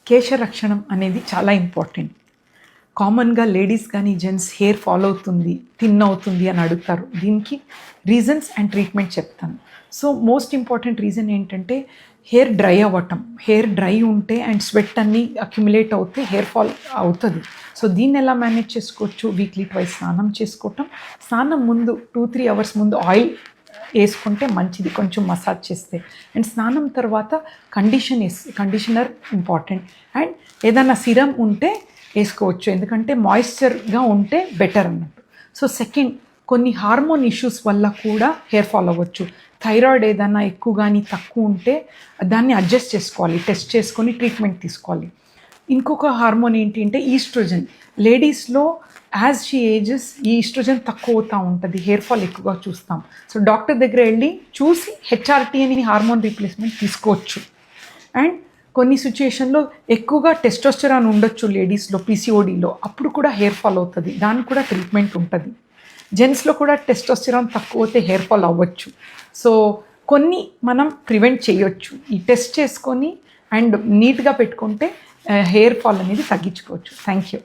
కేశరక్షణం అనేది చాలా ఇంపార్టెంట్. కామన్గా లేడీస్ కానీ జెంట్స్ హెయిర్ ఫాల్ అవుతుంది, థిన్ అవుతుంది అని అడుగుతారు. దీనికి రీజన్స్ అండ్ ట్రీట్మెంట్ చెప్తాను. సో మోస్ట్ ఇంపార్టెంట్ రీజన్ ఏంటంటే హెయిర్ డ్రై అవ్వటం. హెయిర్ డ్రై ఉంటే అండ్ స్వెట్ అన్నీ అక్యుములేట్ అవుతే హెయిర్ ఫాల్ అవుతుంది. సో దీన్ని ఎలా మేనేజ్ చేసుకోవచ్చు? వీక్లీ ట్వైస్ స్నానం చేసుకోవటం. స్నానం ముందు 2-3 అవర్స్ ముందు ఆయిల్ వేసుకుంటే మంచిది, కొంచెం మసాజ్ చేస్తే. అండ్ స్నానం తర్వాత కండిషనర్ ఇంపార్టెంట్. అండ్ ఏదైనా సిరమ్ ఉంటే వేసుకోవచ్చు, ఎందుకంటే మాయిశ్చర్గా ఉంటే బెటర్ అన్నట్టు. సో సెకండ్, కొన్ని హార్మోన్ ఇష్యూస్ వల్ల కూడా హెయిర్ ఫాల్ అవ్వచ్చు. థైరాయిడ్ ఏదైనా ఎక్కువ కానీ తక్కువ ఉంటే దాన్ని అడ్జస్ట్ చేసుకోవాలి, టెస్ట్ చేసుకొని ట్రీట్మెంట్ తీసుకోవాలి. ఇంకొక హార్మోన్ ఏంటి అంటే ఈస్ట్రోజన్. లేడీస్లో యాజ్ షీ ఏజెస్ ఈ ఈస్ట్రోజన్ తక్కువ అవుతూ ఉంటుంది, హెయిర్ ఫాల్ ఎక్కువగా చూస్తాం. సో డాక్టర్ దగ్గర వెళ్ళి చూసి హెచ్ఆర్టీ అని హార్మోన్ రీప్లేస్మెంట్ తీసుకోవచ్చు. అండ్ కొన్ని సిచ్యుయేషన్లో ఎక్కువగా టెస్టోస్టెరాన్ ఉండొచ్చు లేడీస్లో, పీసీఓడీలో, అప్పుడు కూడా హెయిర్ ఫాల్ అవుతుంది, దానికి కూడా ట్రీట్మెంట్ ఉంటుంది. జెంట్స్లో కూడా టెస్టోస్టెరాన్ తక్కువ అయితే హెయిర్ ఫాల్ అవ్వచ్చు. సో కొన్ని మనం ప్రివెంట్ చేయొచ్చు ఈ టెస్ట్ చేసుకొని అండ్ నీట్గా పెట్టుకుంటే హెయిర్ ఫాల్ అనేది తగ్గించుకోవచ్చు. Thank you.